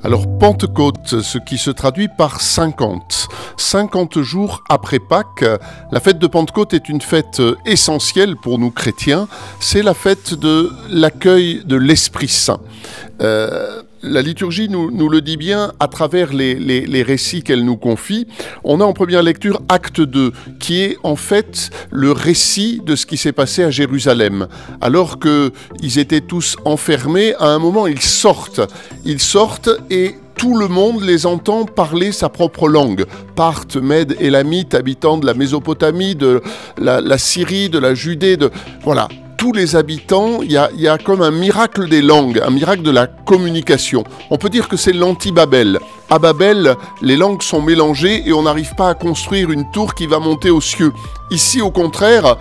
Alors Pentecôte, ce qui se traduit par 50. 50 jours après Pâques, la fête de Pentecôte est une fête essentielle pour nous chrétiens. C'est la fête de l'accueil de l'Esprit Saint. La liturgie nous le dit bien à travers les récits qu'elle nous confie. On a en première lecture Acte 2, qui est en fait le récit de ce qui s'est passé à Jérusalem. Alors qu'ils étaient tous enfermés, à un moment ils sortent et tout le monde les entend parler sa propre langue. Parthes, Mèdes, Élamites, habitants de la Mésopotamie, de la Syrie, de la Judée, voilà. Tous les habitants, il y a comme un miracle des langues, un miracle de la communication. On peut dire que c'est l'anti-Babel. À Babel, les langues sont mélangées et on n'arrive pas à construire une tour qui va monter aux cieux. Ici, au contraire,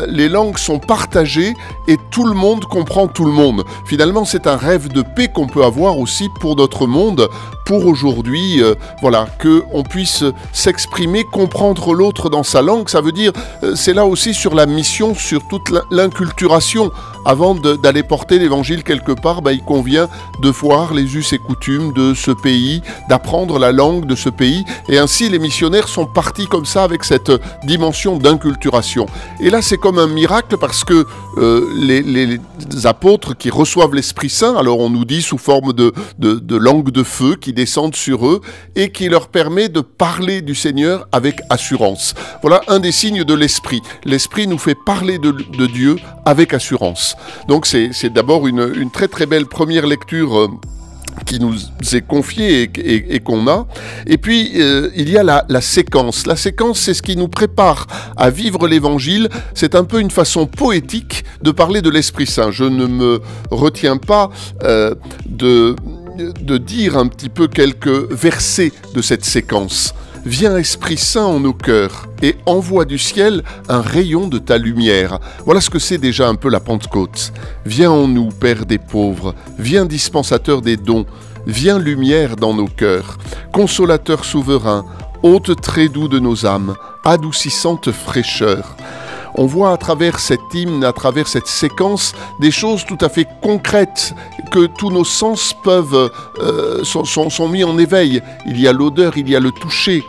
les langues sont partagées et tout le monde comprend tout le monde. Finalement, c'est un rêve de paix qu'on peut avoir aussi pour notre monde, pour aujourd'hui, voilà, qu'on puisse s'exprimer, comprendre l'autre dans sa langue. Ça veut dire, c'est là aussi sur la mission, sur toute l'inculturation. Avant d'aller porter l'évangile quelque part, il convient de voir les us et coutumes de ce pays, d'apprendre la langue de ce pays. Et ainsi, les missionnaires sont partis comme ça avec cette dimension d'inculturation. Et là, c'est comme un miracle parce que les apôtres qui reçoivent l'Esprit Saint, alors on nous dit sous forme de langue de feu qui descendent sur eux et qui leur permet de parler du Seigneur avec assurance. Voilà un des signes de l'Esprit. L'Esprit nous fait parler de Dieu avec assurance. Donc c'est d'abord une très très belle première lecture qui nous est confiée et qu'on a. Et puis, il y a la séquence. La séquence, c'est ce qui nous prépare à vivre l'Évangile. C'est un peu une façon poétique de parler de l'Esprit Saint. Je ne me retiens pas de dire un petit peu quelques versets de cette séquence. Viens Esprit Saint en nos cœurs et envoie du ciel un rayon de ta lumière. Voilà ce que c'est déjà un peu la Pentecôte. Viens en nous, Père des pauvres, viens dispensateur des dons, viens lumière dans nos cœurs, consolateur souverain, hôte très doux de nos âmes, adoucissante fraîcheur. On voit à travers cet hymne, à travers cette séquence, des choses tout à fait concrètes, que tous nos sens sont mis en éveil. Il y a l'odeur, il y a le toucher.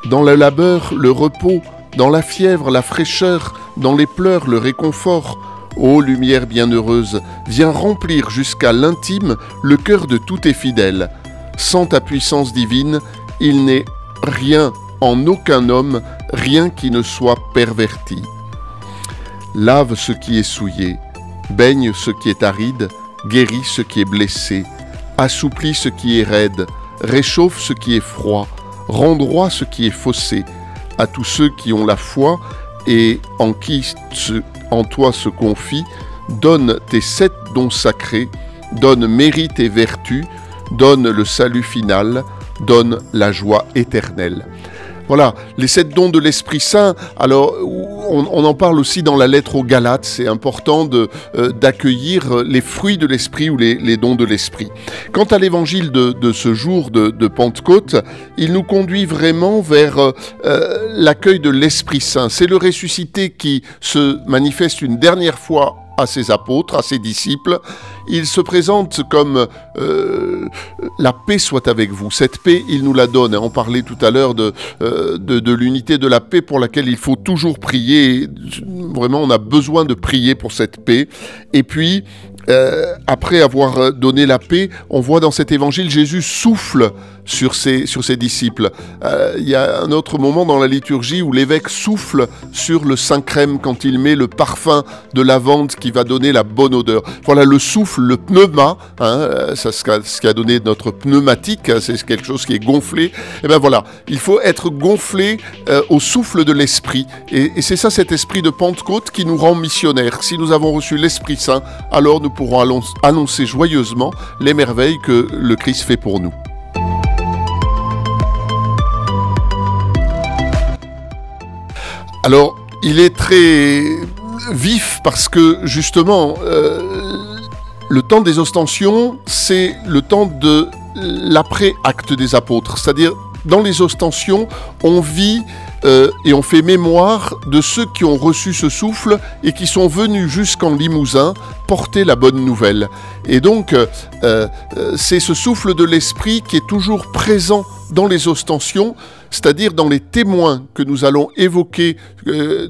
Dans le labeur, le repos. Dans la fièvre, la fraîcheur. Dans les pleurs, le réconfort. Ô lumière bienheureuse, viens remplir jusqu'à l'intime le cœur de tous tes fidèles. Sans ta puissance divine, il n'est rien en aucun homme, rien qui ne soit perverti. Lave ce qui est souillé, baigne ce qui est aride, guéris ce qui est blessé, assouplis ce qui est raide, réchauffe ce qui est froid, rend droit ce qui est faussé, à tous ceux qui ont la foi et en qui en toi se confie, donne tes 7 dons sacrés, donne mérite et vertu, donne le salut final, donne la joie éternelle. Voilà, les 7 dons de l'Esprit Saint, alors on en parle aussi dans la lettre aux Galates, c'est important d'accueillir les fruits de l'Esprit ou les dons de l'Esprit. Quant à l'évangile de ce jour de Pentecôte, il nous conduit vraiment vers l'accueil de l'Esprit Saint. C'est le ressuscité qui se manifeste une dernière fois à ses apôtres, à ses disciples. Il se présente comme la paix soit avec vous. Cette paix, il nous la donne. On parlait tout à l'heure de l'unité de la paix pour laquelle il faut toujours prier. Vraiment, on a besoin de prier pour cette paix. Et puis, après avoir donné la paix, on voit dans cet évangile Jésus souffle sur ses disciples. Il y a un autre moment dans la liturgie où l'évêque souffle sur le Saint-Crème quand il met le parfum de lavande qui va donner la bonne odeur. Voilà, le souffle, le pneuma, c'est ce qui a donné notre pneumatique, c'est quelque chose qui est gonflé. Et bien voilà, il faut être gonflé au souffle de l'Esprit. Et c'est ça, cet esprit de Pentecôte qui nous rend missionnaires. Si nous avons reçu l'Esprit Saint, alors nous pourrons annoncer joyeusement les merveilles que le Christ fait pour nous. Alors, il est très vif parce que, justement, le temps des ostensions, c'est le temps de l'après-acte des apôtres. C'est-à-dire, dans les ostensions, on vit et on fait mémoire de ceux qui ont reçu ce souffle et qui sont venus jusqu'en Limousin porter la bonne nouvelle. Et donc, c'est ce souffle de l'esprit qui est toujours présent dans les ostensions, c'est-à-dire dans les témoins que nous allons évoquer,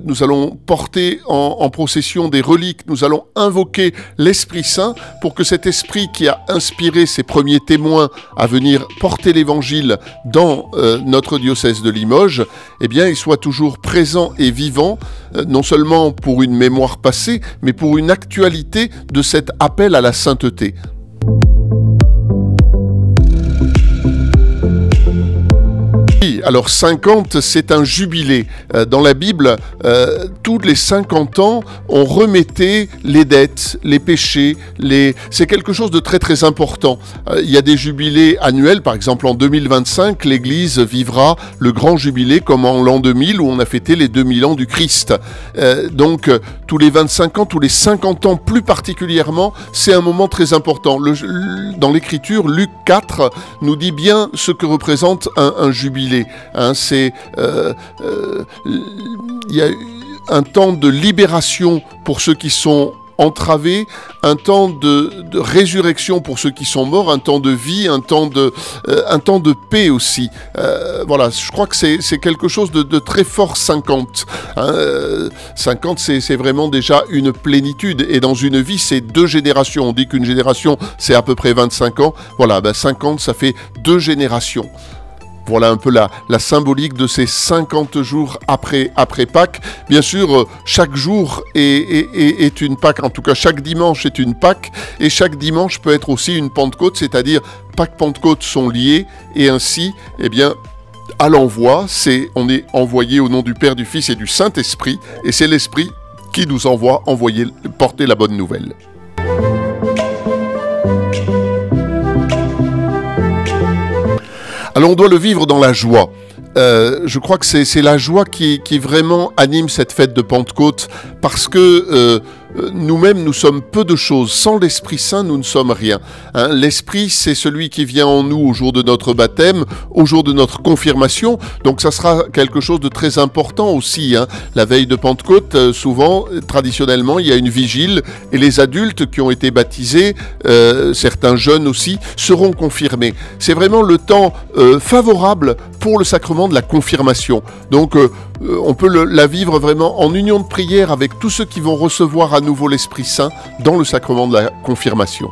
nous allons porter en procession des reliques, nous allons invoquer l'Esprit Saint pour que cet esprit qui a inspiré ces premiers témoins à venir porter l'Évangile dans notre diocèse de Limoges, eh bien, il soit toujours présent et vivant, non seulement pour une mémoire passée, mais pour une actualité de cet appel à la sainteté. Alors 50, c'est un jubilé. Dans la Bible, tous les 50 ans, on remettait les dettes, les péchés, c'est quelque chose de très très important. Il y a des jubilés annuels, par exemple en 2025, l'Église vivra le grand jubilé comme en l'an 2000 où on a fêté les 2000 ans du Christ. Donc tous les 25 ans, tous les 50 ans plus particulièrement, c'est un moment très important. Dans l'Écriture, Luc 4 nous dit bien ce que représente un jubilé. Il y a un temps de libération pour ceux qui sont entravés, un temps de résurrection pour ceux qui sont morts, un temps de vie, un temps de paix aussi. Voilà, je crois que c'est quelque chose de très fort 50. 50, c'est vraiment déjà une plénitude. Et dans une vie, c'est 2 générations. On dit qu'une génération, c'est à peu près 25 ans. Voilà, 50, ça fait 2 générations. Voilà un peu la symbolique de ces 50 jours après Pâques. Bien sûr, chaque jour est une Pâque, en tout cas chaque dimanche est une Pâque, et chaque dimanche peut être aussi une Pentecôte, c'est-à-dire Pâques, Pentecôte sont liés, et ainsi, eh bien, à l'envoi, on est envoyé au nom du Père, du Fils et du Saint-Esprit, et c'est l'Esprit qui nous envoie porter la bonne nouvelle. Alors on doit le vivre dans la joie. Je crois que c'est la joie qui vraiment anime cette fête de Pentecôte, parce que nous-mêmes, nous sommes peu de choses. Sans l'Esprit Saint, nous ne sommes rien. L'Esprit, c'est celui qui vient en nous au jour de notre baptême, au jour de notre confirmation. Donc ça sera quelque chose de très important aussi. La veille de Pentecôte, souvent, traditionnellement, il y a une vigile, et les adultes qui ont été baptisés, certains jeunes aussi, seront confirmés. C'est vraiment le temps favorable pour le sacrement de la confirmation. Donc on peut la vivre vraiment en union de prière avec tous ceux qui vont recevoir à nouveau l'Esprit Saint dans le sacrement de la confirmation.